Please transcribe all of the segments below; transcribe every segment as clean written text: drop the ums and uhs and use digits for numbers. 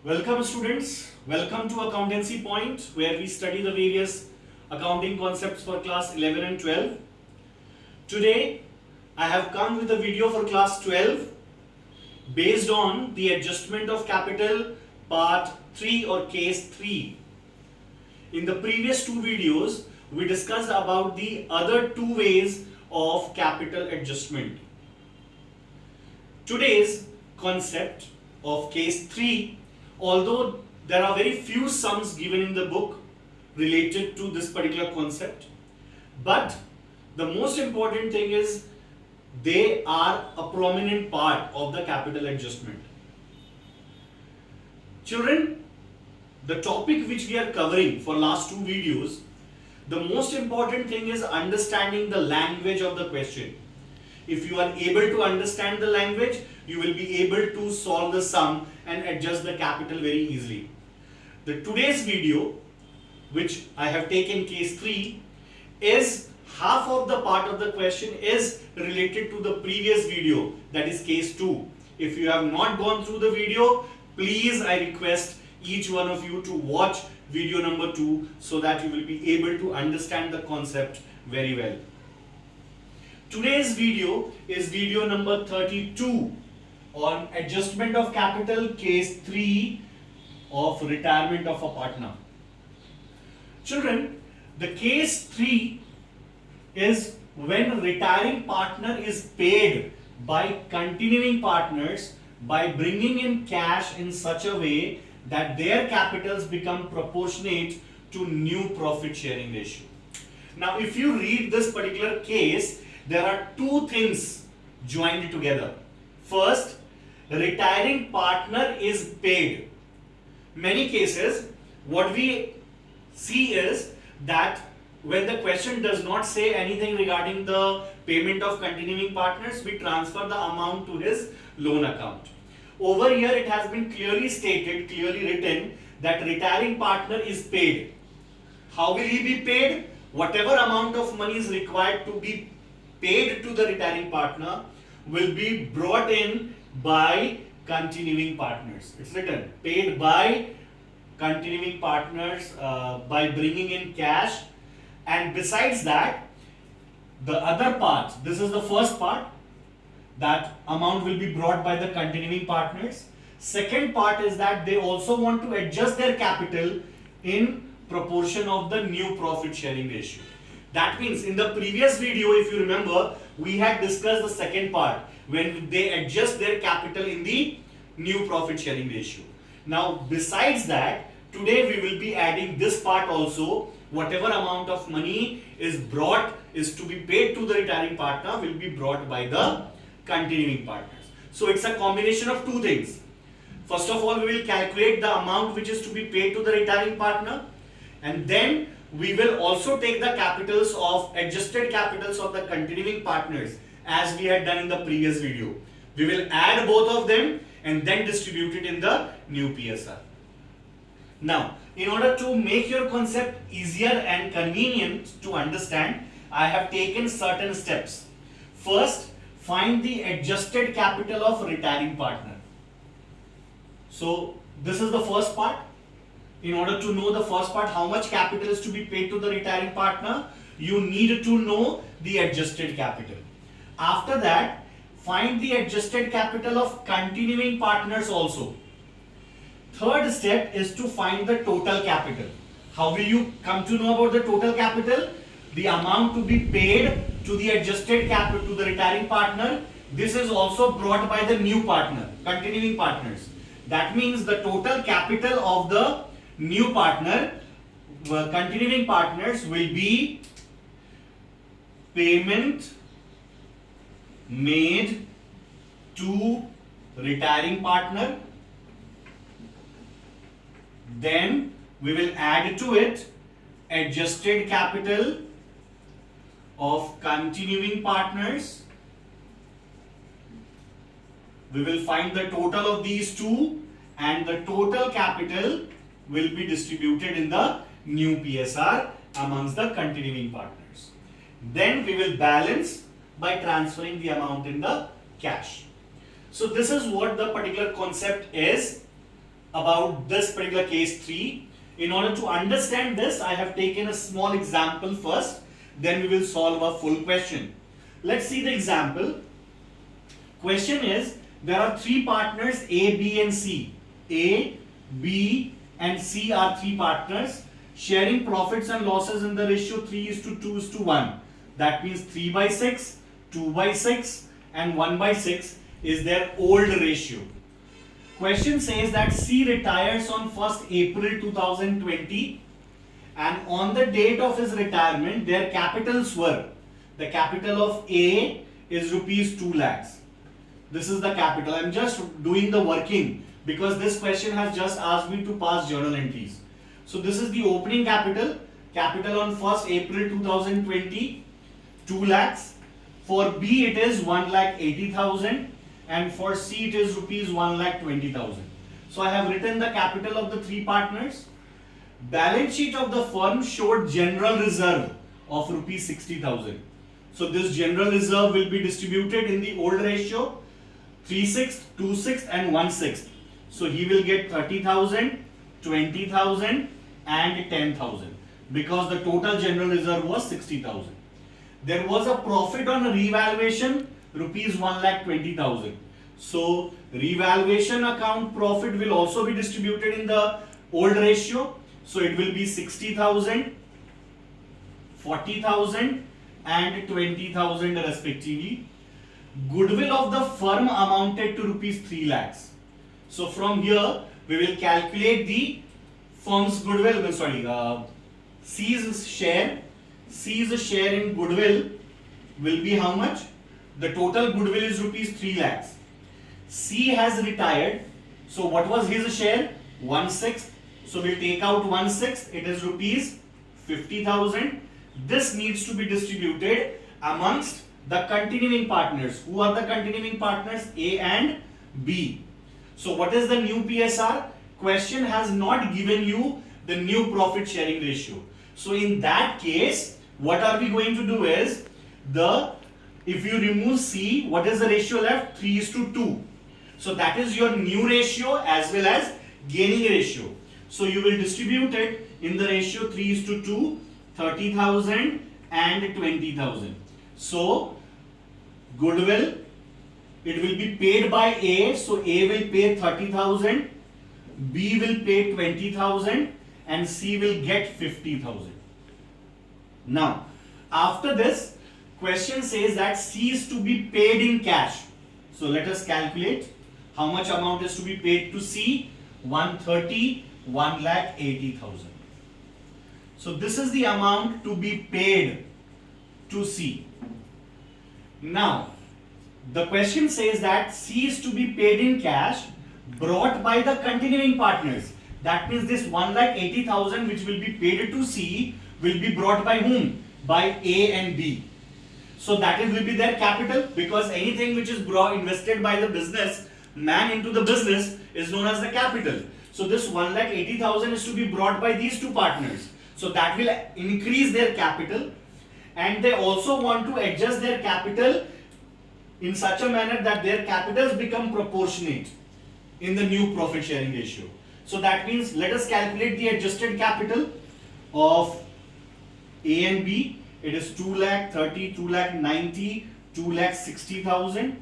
Welcome students, welcome to Accountancy Point where we study the various accounting concepts for class 11 and 12. Today I have come with a video for class 12 based on the adjustment of capital part 3 or case 3. In the previous two videos we discussed about the other two ways of capital adjustment. Today's concept of case 3, although there are very few sums given in the book related to this particular concept, but the most important thing is they are a prominent part of the capital adjustment. Children, the topic which we are covering for last two videos, the most important thing is understanding the language of the question. If you are able to understand the language, you will be able to solve the sum and adjust the capital very easily. Today's video, which I have taken case 3, is half of the part of the question is related to the previous video, that is case 2. If you have not gone through the video, please I request each one of you to watch video number 2 so that you will be able to understand the concept very well. Today's video is video number 32 on adjustment of capital case 3 of retirement of a partner. Children, the case 3 is when retiring partner is paid by continuing partners by bringing in cash in such a way that their capitals become proportionate to new profit sharing ratio. Now if you read this particular case, there are two things joined together. First, retiring partner is paid. Many cases, what we see is that when the question does not say anything regarding the payment of continuing partners, we transfer the amount to his loan account. Over here it has been clearly stated, clearly written that retiring partner is paid. How will he be paid? Whatever amount of money is required to be paid to the retiring partner will be brought in by continuing partners. It's written paid by continuing partners by bringing in cash, and besides that the other part, this is the first part, that amount will be brought by the continuing partners. Second part is that they also want to adjust their capital in proportion of the new profit sharing ratio. That means in the previous video, if you remember, we had discussed the second part when they adjust their capital in the new profit sharing ratio. Now besides that, today we will be adding this part also. Whatever amount of money is to be paid to the retiring partner will be brought by the continuing partners. So it's a combination of two things. First of all, we will calculate the amount which is to be paid to the retiring partner, and then we will also take the capitals of adjusted capitals of the continuing partners as we had done in the previous video. We will add both of them and then distribute it in the new PSR. Now, in order to make your concept easier and convenient to understand, I have taken certain steps. First, find the adjusted capital of retiring partner. So, this is the first part. In order to know the first part, how much capital is to be paid to the retiring partner, you need to know the adjusted capital. After that, find the adjusted capital of continuing partners also. Third step is to find the total capital. How will you come to know about the total capital? The amount to be paid to the adjusted capital to the retiring partner. This is also brought by the new partner, continuing partners. That means the total capital of the new partner, continuing partners, will be payment made to retiring partner. Then we will add to it adjusted capital of continuing partners. We will find the total of these two, and the total capital will be distributed in the new PSR amongst the continuing partners. Then we will balance by transferring the amount in the cash. So this is what the particular concept is. about this particular case 3. In order to understand this, I have taken a small example first, then we will solve a full question. Let's see the example. Question is, there are three partners A, B and C. A, B and C are three partners sharing profits and losses in the ratio 3:2:1. That means 3/6, 2/6 and 1/6 is their old ratio. Question says that C retires on 1st April 2020 and on the date of his retirement their capitals were, the capital of A is rupees 2 lakhs. This is the capital. I am just doing the working because this question has just asked me to pass journal entries. So this is the opening capital. Capital on 1st April 2020, 2 lakhs. For B it is 1,80,000 and for C it is rupees 1,20,000. So I have written the capital of the three partners. Balance sheet of the firm showed general reserve of rupees 60,000. So this general reserve will be distributed in the old ratio 3/6, 2/6 and 1/6. So he will get 30,000, 20,000 and 10,000 because the total general reserve was 60,000. There was a profit on revaluation rupees 1,20,000. So revaluation account profit will also be distributed in the old ratio. So it will be 60,000, 40,000 and 20,000 respectively. Goodwill of the firm amounted to rupees 3 lakhs. So from here we will calculate the firm's goodwill, C's share. C's share in goodwill will be how much? The total goodwill is rupees 3 lakhs. C has retired. So what was his share? 1/6. So we'll take out 1/6. It is rupees 50,000. This needs to be distributed amongst the continuing partners. Who are the continuing partners? A and B. So what is the new PSR? Question has not given you the new profit sharing ratio. So in that case, what are we going to do is, if you remove C, what is the ratio left? 3:2. So that is your new ratio as well as gaining ratio. So you will distribute it in the ratio 3:2, 30,000 and 20,000. So goodwill, it will be paid by A. So A will pay 30,000, B will pay 20,000 and C will get 50,000. Now, after this, question says that C is to be paid in cash. So let us calculate how much amount is to be paid to C. 130, 1,80,000. So this is the amount to be paid to C. Now, the question says that C is to be paid in cash brought by the continuing partners. That means this 1,80,000 which will be paid to C will be brought by whom? By A and B. So that will be their capital, because anything which is invested by the business man into the business is known as the capital. So this 1,80,000 is to be brought by these two partners. So that will increase their capital, and they also want to adjust their capital in such a manner that their capitals become proportionate in the new profit sharing ratio. So that means let us calculate the adjusted capital of A and B. It is 2,30,000, 2,90,000, 2,60,000.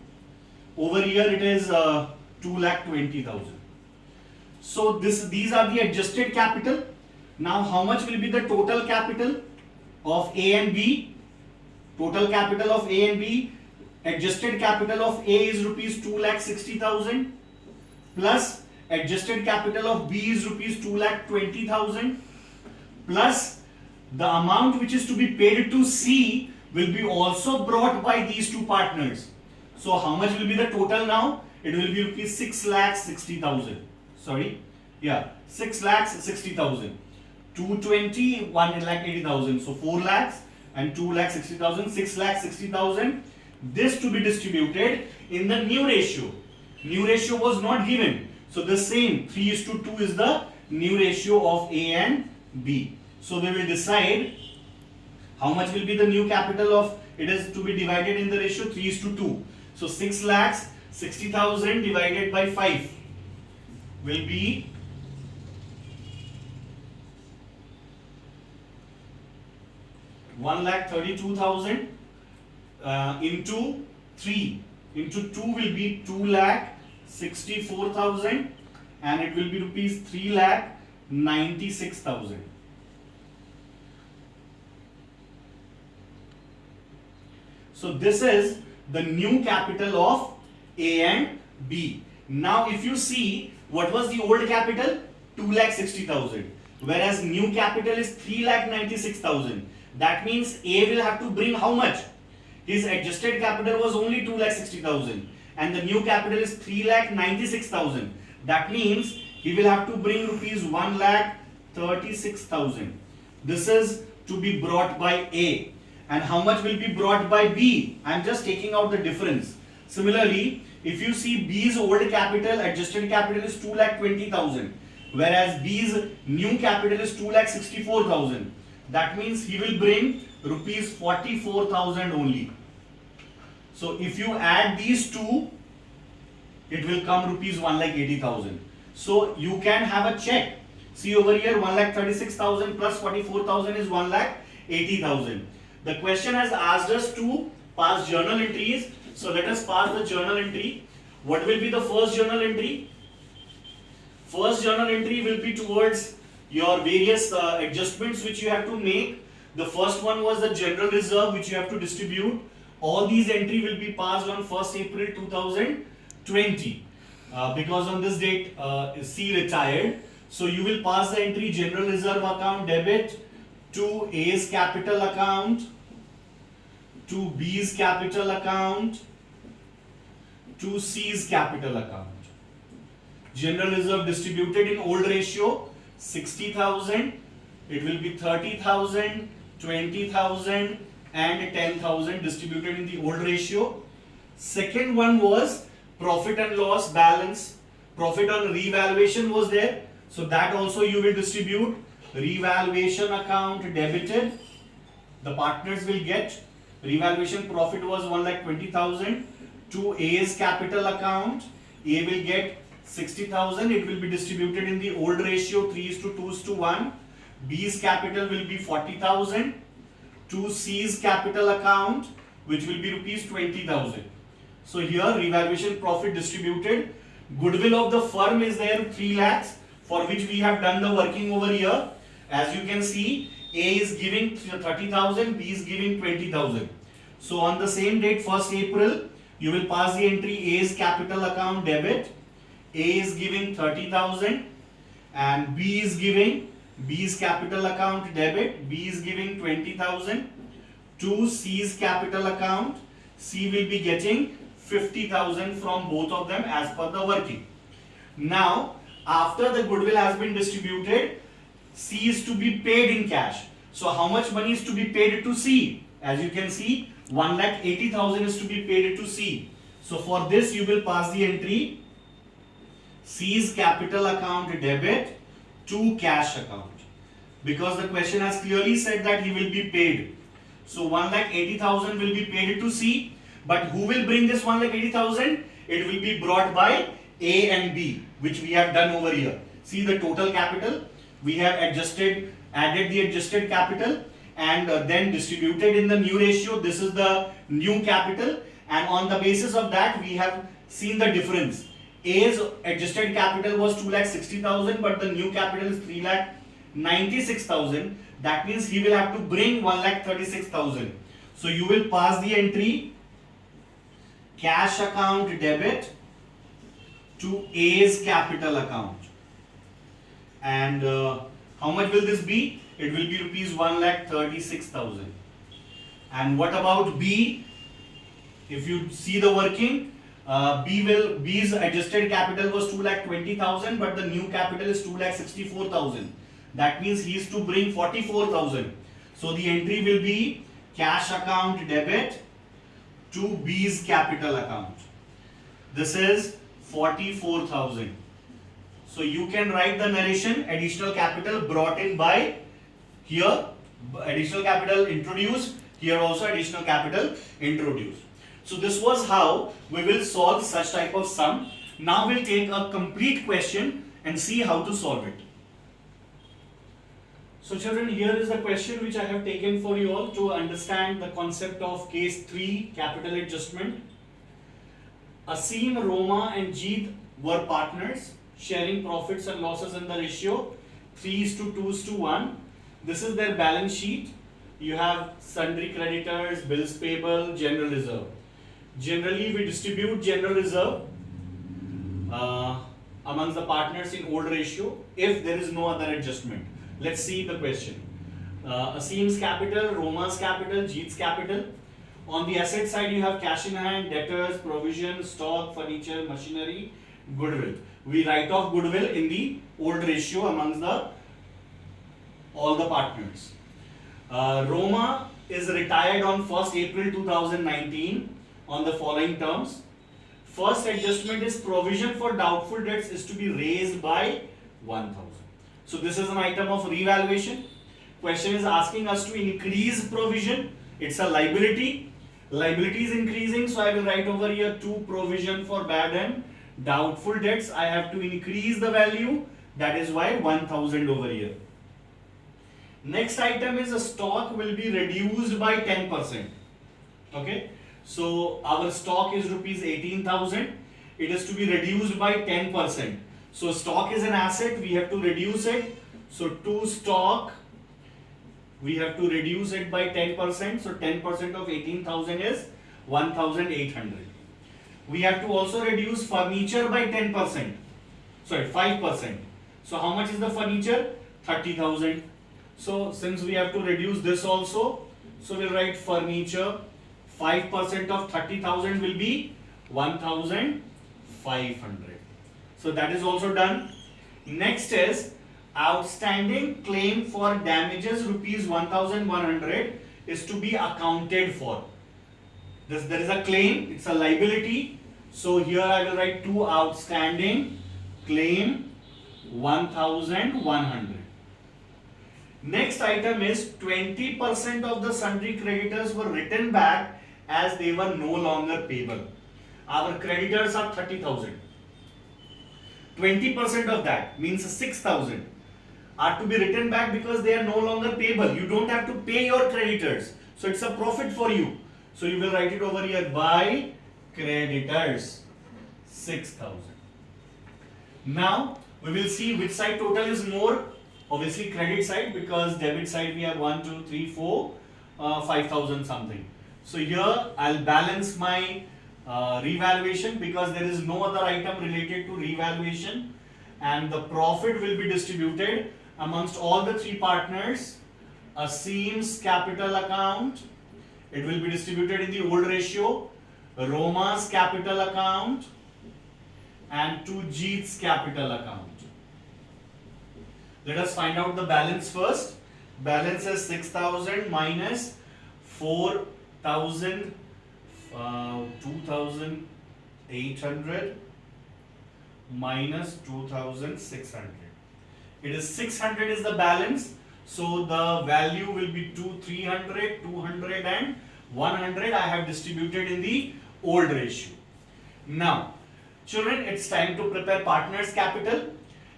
Over here it is 2,20,000. So these are the adjusted capital. Now how much will be the total capital of A and B? Total capital of A and B, adjusted capital of A is rupees 2,60,000 plus adjusted capital of B is rupees 2,20,000 plus the amount which is to be paid to C will be also brought by these two partners. So how much will be the total now? It will be rupees 6,60,000. Sorry, yeah, 6,60,000. 220, 1,80,000. So 4 lakhs and 2,60,000, 6,60,000. This to be distributed in the new ratio. New ratio was not given. So the same 3:2 is the new ratio of A and B. So we will decide how much will be the new capital of, it is to be divided in the ratio 3:2. So 6,60,000 divided by 5 will be 1,32,000 into 3 into 2 will be 2,64,000 and it will be rupees 3,96,000. So this is the new capital of A and B. Now if you see, what was the old capital? 2,60,000, whereas new capital is 3,96,000. That means A will have to bring how much? His adjusted capital was only 2,60,000 and the new capital is 3,96,000. That means he will have to bring rupees 1,36,000. This is to be brought by A. And how much will be brought by B? I am just taking out the difference. Similarly, if you see B's old capital, adjusted capital is 2,20,000, whereas B's new capital is 2,64,000. That means he will bring rupees 44,000 only. So if you add these two, it will come rupees 1,80,000. So you can have a check. See over here, 1,36,000 plus 44,000 is 1,80,000. The question has asked us to pass journal entries. So let us pass the journal entry. What will be the first journal entry? First journal entry will be towards your various adjustments which you have to make. The first one was the general reserve which you have to distribute. All these entry will be passed on 1st April 2020 because on this date C retired. So you will pass the entry general reserve account debit to A's capital account, to B's capital account, to C's capital account. General reserve distributed in old ratio 60,000, it will be 30,000, 20,000 and 10,000 distributed in the old ratio. Second one was profit and loss balance. Profit on revaluation was there, so that also you will distribute. Revaluation account debited, the partners will get. Revaluation profit was 1,20,000 to A's capital account. A will get 60,000, it will be distributed in the old ratio 3:2:1. B's capital will be 40,000 to C's capital account, which will be rupees 20,000. So here revaluation profit distributed. Goodwill of the firm is there 3 lakhs, for which we have done the working over here. As you can see, A is giving 30,000, B is giving 20,000. So on the same date, 1st April, you will pass the entry A's capital account debit. A is giving 30,000 and B is giving B's capital account debit. B is giving 20,000 to C's capital account. C will be getting 50,000 from both of them as per the working. Now, after the goodwill has been distributed, C is to be paid in cash. So how much money is to be paid to C? As you can see, 1,80,000 is to be paid to C. So for this you will pass the entry C's capital account debit to cash account, because the question has clearly said that he will be paid. So 1,80,000 will be paid to C, but who will bring this 1,80,000? It will be brought by A and B, which we have done over here. See the total capital. We have added the adjusted capital and then distributed in the new ratio. This is the new capital, and on the basis of that we have seen the difference. A's adjusted capital was 2,60,000, but the new capital is 3,96,000. That means he will have to bring 1,36,000. So you will pass the entry cash account debit to A's capital account. And how much will this be? It will be rupees 1,36,000. And what about B? If you see the working, B's adjusted capital was 2,20,000, but the new capital is 2,64,000. That means he is to bring 44,000. So the entry will be cash account debit to B's capital account. This is 44,000. So you can write the narration: additional capital brought in by, here additional capital introduced, here also additional capital introduced. So this was how we will solve such type of sum. Now we'll take a complete question and see how to solve it. So children, here is the question which I have taken for you all to understand the concept of case 3 capital adjustment. Asim, Roma and Jeet were partners sharing profits and losses in the ratio 3:2:1. This is their balance sheet. You have sundry creditors, bills payable, general reserve. Generally, we distribute general reserve amongst the partners in old ratio if there is no other adjustment. Let's see the question. Asim's capital, Roma's capital, Jeet's capital. On the asset side, you have cash in hand, debtors, provision, stock, furniture, machinery, goodwill. We write off goodwill in the old ratio amongst all the partners. Roma is retired on 1st April 2019 on the following terms. First adjustment is provision for doubtful debts is to be raised by 1000. So this is an item of revaluation. Question is asking us to increase provision. It's a liability. Liability is increasing, so I will write over here to provision for bad and doubtful debts. I have to increase the value. That is why 1000 over here. Next item is a stock will be reduced by 10%. Okay. So our stock is rupees 18,000. It is to be reduced by 10%. So stock is an asset. We have to reduce it. So to stock, we have to reduce it by 10%. So 10% of 18,000 is 1,800. We have to also reduce furniture by 10%. Sorry, 5%. So how much is the furniture? 30,000. So since we have to reduce this also, so we'll write furniture 5% of 30,000 will be 1,500. So that is also done. Next is outstanding claim for damages rupees 1,100 is to be accounted for. There is a claim, it's a liability. So here I will write to outstanding claim 1,100. Next item is 20% of the sundry creditors were written back as they were no longer payable. Our creditors are 30,000. 20% of that means 6,000 are to be written back because they are no longer payable. You don't have to pay your creditors. So it's a profit for you. So you will write it over here by creditors 6,000. Now we will see which side total is more. Obviously credit side, because debit side we have 1, 2, 3, 4, 5,000 something. So here I'll balance my revaluation because there is no other item related to revaluation, and the profit will be distributed amongst all the three partners. Asim's capital account, it will be distributed in the old ratio. Roma's capital account and to Jeet's capital account. Let us find out the balance first. Balance is 6,000 minus 4,000, 2,800 minus 2,600. It is 600 is the balance. So the value will be 300, 200 and 100. I have distributed in the old ratio. Now, children, it's time to prepare partners' capital.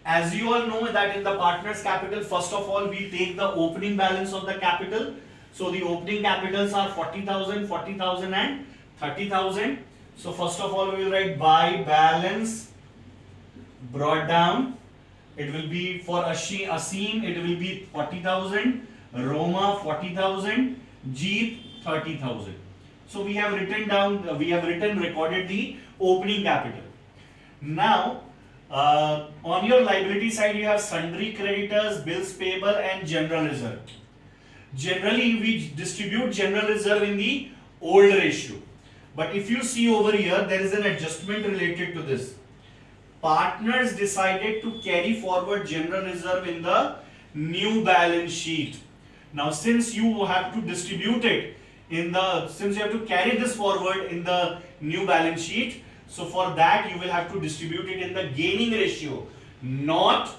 As you all know that in the partners' capital, first of all, we take the opening balance of the capital. So the opening capitals are 40,000, 40,000 and 30,000. So first of all, we will write by balance brought down. It will be for Asim, it will be 40,000, Roma 40,000, Jeet 30,000. So we have recorded the opening capital. Now, on your liability side, you have sundry creditors, bills payable and general reserve. Generally, we distribute general reserve in the old ratio. But if you see over here, there is an adjustment related to this. Partners decided to carry forward general reserve in the new balance sheet. Now, since you have to distribute it since you have to carry this forward in the new balance sheet, so for that you will have to distribute it in the gaining ratio, not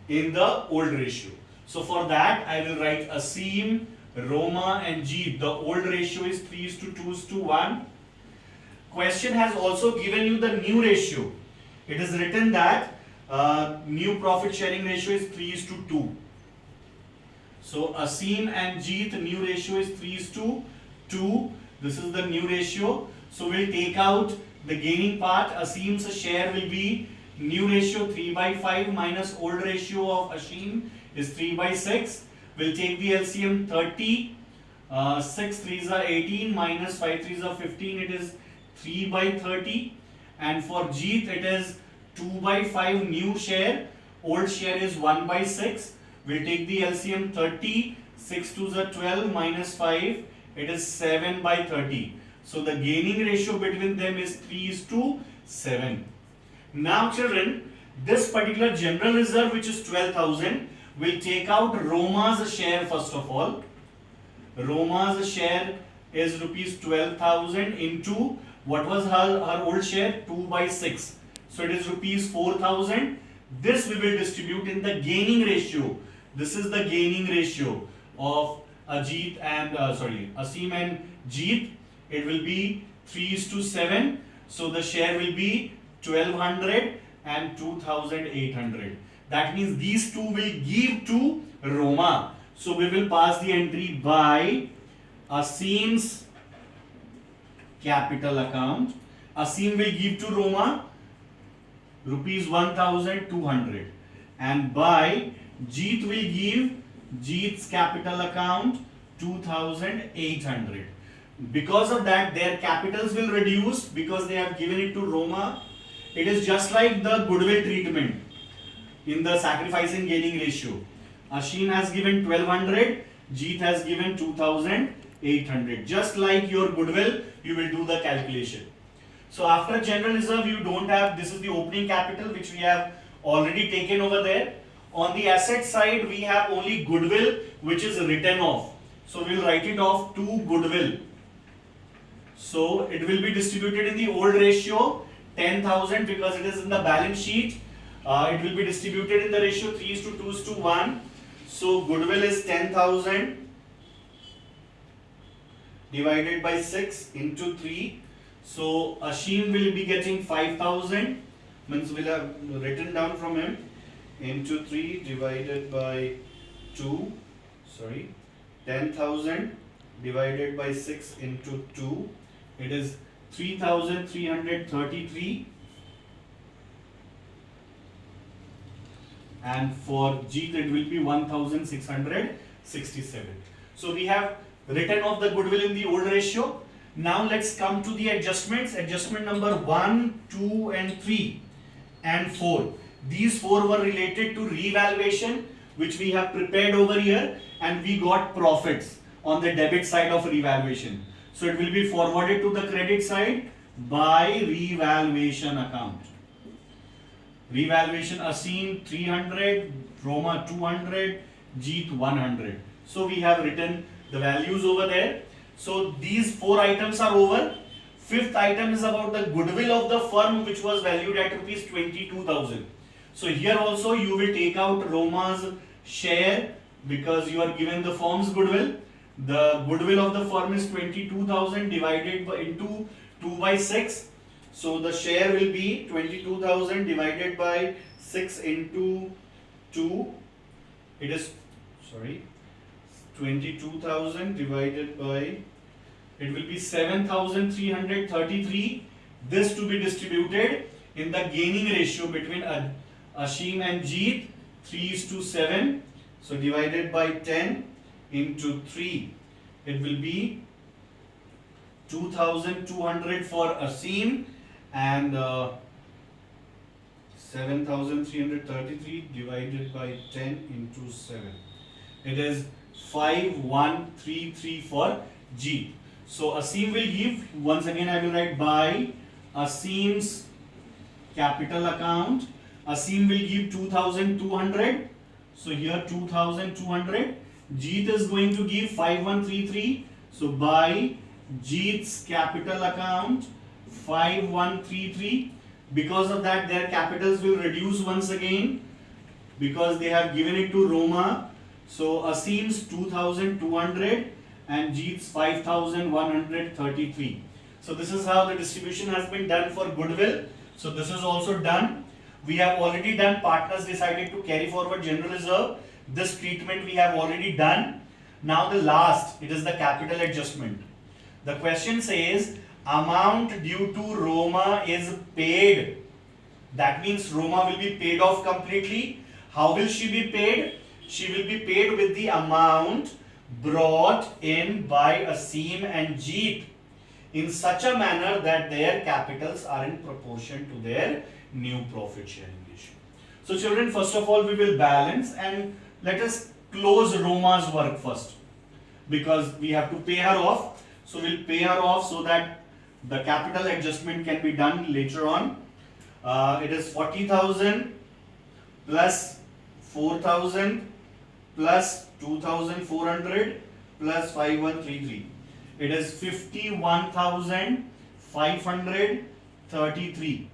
in the old ratio. So for that I will write Asim, Roma and Jeet. The old ratio is 3:2:1. Question has also given you the new ratio. It is written that new profit sharing ratio is 3:2. So Asim and Jeet, new ratio is 3:2. This is the new ratio. So we'll take out the gaining part. Asim's share will be new ratio 3/5 minus old ratio of Asim is 3/6. We'll take the LCM 30. 6 3s are 18 minus 5 3s are 15. It is 3/30. And for Jeet it is 2/5 new share. Old share is 1/6. We'll take the LCM 30. 6 2s are 12 minus 5. It is 7/30. So the gaining ratio between them is 3:7. Now children, this particular general reserve which is 12,000, we'll take out Roma's share first of all. Roma's share is rupees 12,000 into what was her old share? 2/6. So it is rupees 4,000. This we will distribute in the gaining ratio. This is the gaining ratio of Asim and Jeet. It will be 3:7. So the share will be 1,200 and 2,800. That means these two will give to Roma. So we will pass the entry by Asim's capital account. Asim will give to Roma rupees 1,200 and by Jeet will give Jeet's capital account 2,800. Because of that, their capitals will reduce because they have given it to Roma. It is just like the goodwill treatment in the sacrificing gaining ratio. Asim has given 1,200, Jeet has given 2,800. Just like your goodwill, you will do the calculation. So after general reserve, you don't have, this is the opening capital which we have already taken over there. On the asset side, we have only goodwill which is written off. So we will write it off to goodwill. So it will be distributed in the old ratio 10,000 because it is in the balance sheet. It will be distributed in the ratio 3:2:1. So goodwill is 10,000 divided by 6 into 3. So Asim will be getting 5,000, means we'll have written down from him, into 3 divided by 2. 10,000 divided by 6 into 2. It is 3,333. And for Jeet it will be 1,667. So we have written off the goodwill in the old ratio. Now let's come to the adjustments. Adjustment number 1, 2 and 3 and 4. These 4 were related to revaluation which we have prepared over here, and we got profits on the debit side of revaluation. So it will be forwarded to the credit side by revaluation account. Revaluation Asim 300, Roma 200, Jeet 100. So we have written the values over there. So these 4 items are over. 5th item is about the goodwill of the firm which was valued at rupees 22,000. So here also you will take out Roma's share because you are given the firm's goodwill. The goodwill of the firm is 22,000 divided by into 2/6. So the share will be 22,000 divided by 6 into 2. It is 22,000 divided by, it will be 7,333. This to be distributed in the gaining ratio between Asim and Jeet 3:7. So divided by 10 into 3. It will be 2,200 for Asim and 7,333 divided by 10 into 7. It is 5,133 for Jeet. So Asim will give, once again I will write by Asim's capital account. Asim will give 2,200. So here 2,200. Jeet is going to give 5,133. So by Jeet's capital account 5,133. Because of that, their capitals will reduce once again because they have given it to Roma. So Asim's 2,200 and Jeet's 5,133. So this is how the distribution has been done for goodwill. So this is also done. We have already done partners decided to carry forward general reserve. This treatment we have already done. Now the last, it is the capital adjustment. The question says amount due to Roma is paid. That means Roma will be paid off completely. How will she be paid? She will be paid with the amount brought in by Asim and Jeet in such a manner that their capitals are in proportion to their new profit sharing ratio. So children, first of all we will balance, and let us close Roma's work first, because we have to pay her off. So we'll pay her off so that the capital adjustment can be done later on. It is 40,000 plus 4,000 plus 2,400 plus 5133. It is 51,533.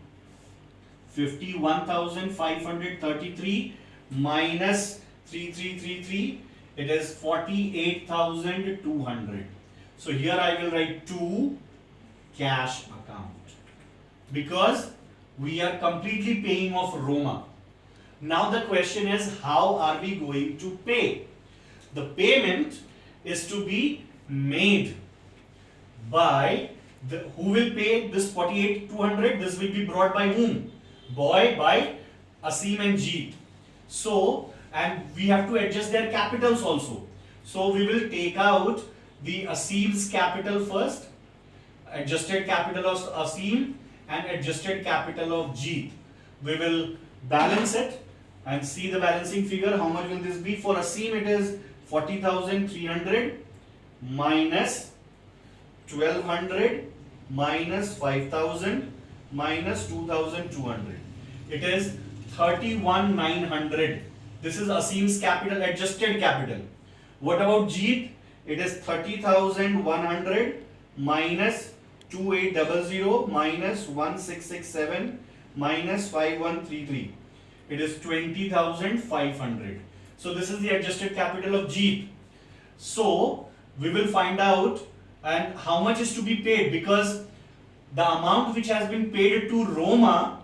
51,533 minus 3333. It is 48,200. So here I will write 2 cash account, because we are completely paying off Roma. Now the question is, how are we going to pay? The payment is to be made by who will pay this 48,200? This will be brought by whom? By Asim and Jeet. So, and we have to adjust their capitals also. So we will take out the Asim's capital first, adjusted capital of Asim and adjusted capital of Jeet. We will balance it and see the balancing figure. How much will this be? For Asim it is 40,300 minus 1,200 minus 5,000 minus 2,200. It is 31,900. This is Asim's capital, adjusted capital. What about Jeet? It is 30,100 minus 2,800 minus 1,667 minus 5,133. It is 20,500. So this is the adjusted capital of Jeet. So we will find out and how much is to be paid, because the amount which has been paid to Roma,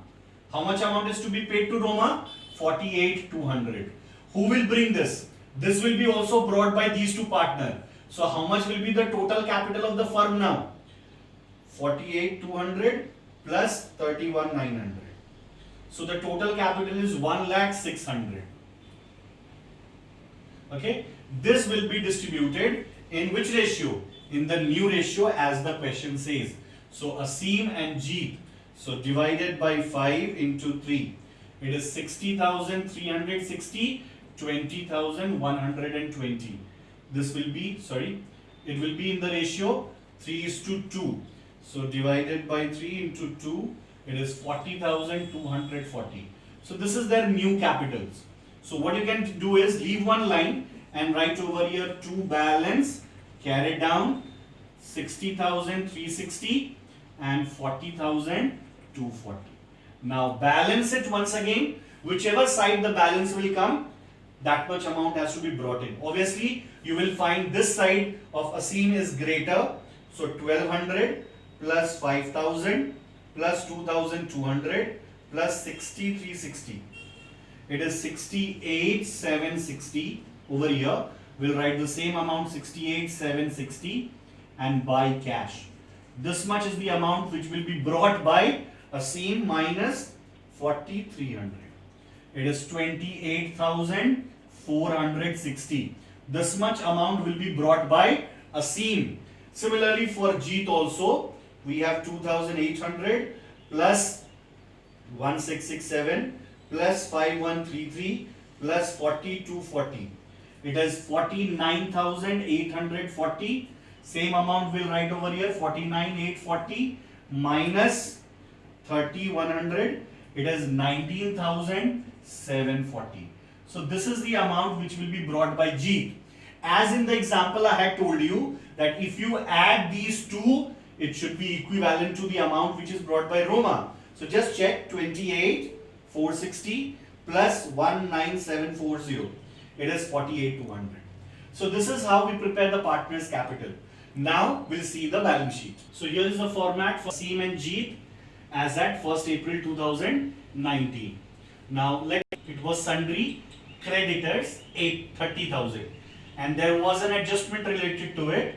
how much amount is to be paid to Roma? 48,200. Who will bring this? This will be also brought by these two partners. So how much will be the total capital of the firm now? 48,200 plus 31,900. So the total capital is 1,06,600. Okay, this will be distributed in which ratio? In the new ratio as the question says. So Asim and Jeet, so divided by 5 into 3. It is 60,360, 20,120. This will be, it will be in the ratio 3:2. So divided by 3 into 2, it is 40,240. So this is their new capitals. So what you can do is leave one line and write over here 2 balance, carry down 60,360 and 40,240. Now balance it once again. Whichever side the balance will come, that much amount has to be brought in. Obviously, you will find this side of Asim is greater. So 1,200 plus 5,000 plus 2,200 plus 60,360. It is 68,760. Over here, we'll write the same amount 68,760 and by cash. This much is the amount which will be brought by Asim minus 4,300. It is 28,460. This much amount will be brought by Asim. Similarly for Jeet also, we have 2,800 plus 1,667 plus 5,133 plus 40,240. It is 49,840. Same amount we'll write over here, 49,840 minus 3,100. It is 19,740. So this is the amount which will be brought by Jeet. As in the example I had told you that if you add these two, it should be equivalent to the amount which is brought by Roma. So just check 28,460 plus 19,740. It is 48,200. So this is how we prepare the partner's capital. Now we'll see the balance sheet. So here is the format for Asim and Jeet as at 1st April 2019. Now it was sundry creditors 30,000, and there was an adjustment related to it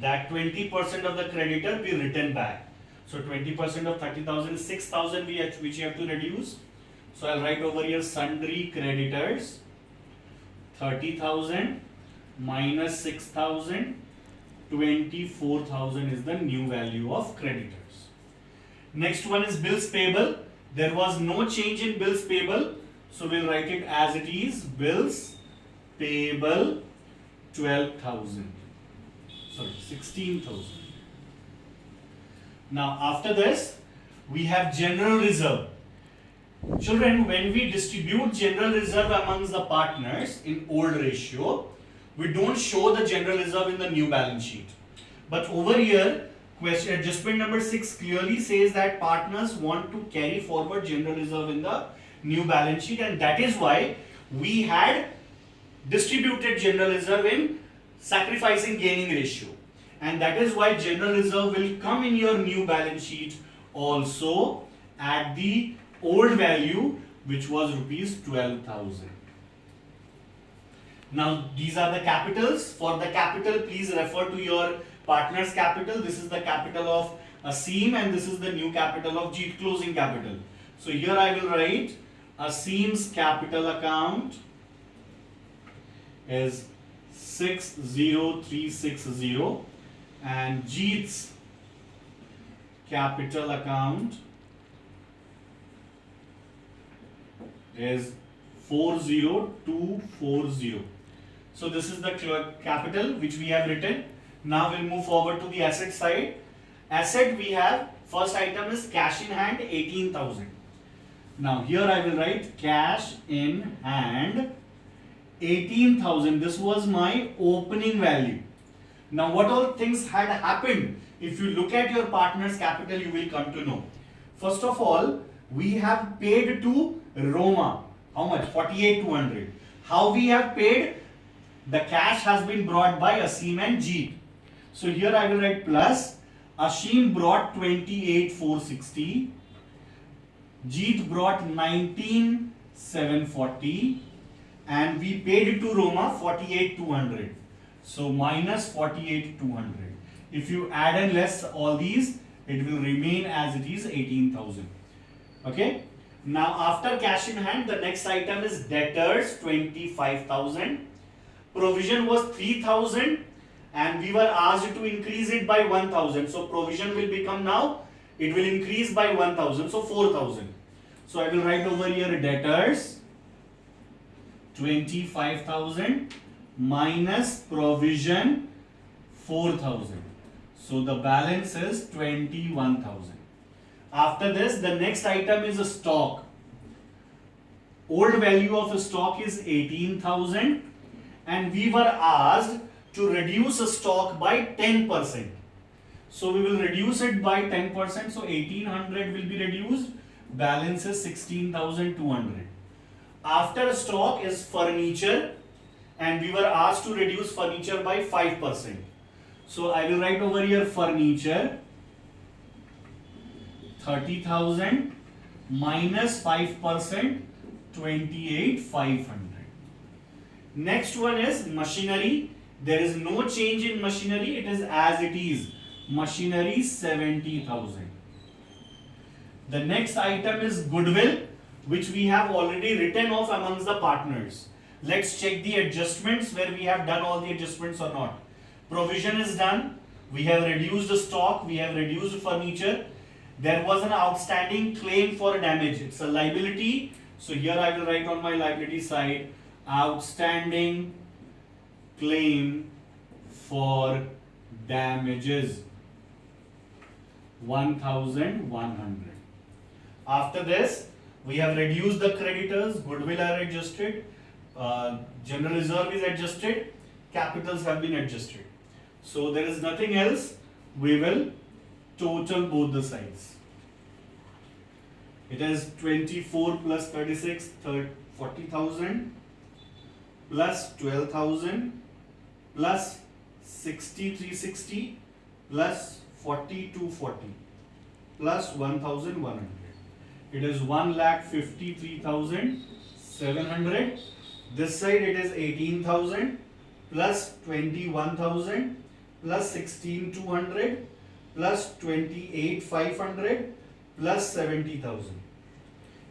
that 20% of the creditor be written back. So 20% of 30,000 is 6,000 which you have to reduce. So I'll write over here sundry creditors 30,000 minus 6,000, 24,000 is the new value of creditors. Next one is bills payable. There was no change in bills payable, so we'll write it as it is. Bills payable 12,000. Sorry, 16,000. Now after this, we have general reserve. Children, when we distribute general reserve amongst the partners in old ratio, we don't show the general reserve in the new balance sheet. But over here, question adjustment number 6 clearly says that partners want to carry forward general reserve in the new balance sheet, and that is why we had distributed general reserve in sacrificing gaining ratio. And that is why general reserve will come in your new balance sheet also at the old value, which was rupees 12,000. Now these are the capitals. For the capital, please refer to your partner's capital. This is the capital of Aseem and this is the new capital of Jeet, closing capital. So here I will write Aseem's capital account is 60360 and Jeet's capital account is 40240. So this is the capital which we have written. Now we'll move forward to the asset side. Asset, we have first item is cash in hand 18,000. Now here I will write cash in hand 18,000. This was my opening value. Now what all things had happened? If you look at your partner's capital, you will come to know. First of all, we have paid to Roma. How much? 48,200. How we have paid? The cash has been brought by Aseem and Jeet. So here I will write plus. Aseem brought 28,460. Jeet brought 19,740. And we paid to Roma 48,200. So minus 48,200. If you add and less all these, it will remain as it is 18,000. Okay. Now after cash in hand, the next item is debtors 25,000. Provision was 3,000 and we were asked to increase it by 1,000. So provision will become now, it will increase by 1,000. So 4,000. So I will write over here debtors 25,000 minus provision 4,000. So the balance is 21,000. After this, the next item is a stock. Old value of a stock is 18,000 and we were asked to reduce a stock by 10%. So we will reduce it by 10%. So 1,800 will be reduced. Balance is 16,200. After a stock is furniture and we were asked to reduce furniture by 5%. So I will write over here furniture 30,000 minus 5%, 28,500. Next one is machinery. There is no change in machinery. It is as it is. Machinery 70,000. The next item is goodwill, which we have already written off amongst the partners. Let's check the adjustments where we have done all the adjustments or not. Provision is done. We have reduced the stock. We have reduced furniture. There was an outstanding claim for damage. It's a liability. So here I will write on my liability side, outstanding claim for damages 1,100. After this, we have reduced the creditors, goodwill are adjusted, general reserve is adjusted, capitals have been adjusted. So there is nothing else. We will total both the sides. It is 24 plus 36, 40,000 plus 12,000 plus 6360 plus 4240 plus 1,100. It is 1,53,700. This side it is 18,000 plus 21,000 plus 16,200 plus 28,500 plus 70,000.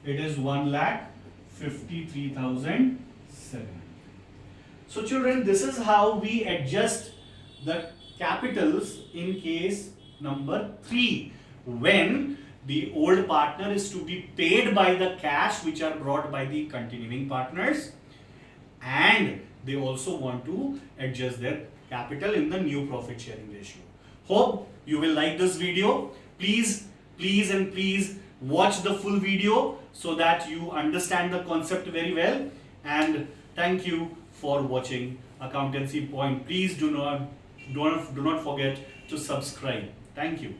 It is 1,53,700. So children, this is how we adjust the capitals in case number 3, when the old partner is to be paid by the cash which are brought by the continuing partners, and they also want to adjust their capital in the new profit sharing ratio. Hope you will like this video. Please watch the full video so that you understand the concept very well, and thank you for watching Accountancy Point. Please do not forget to subscribe. Thank you.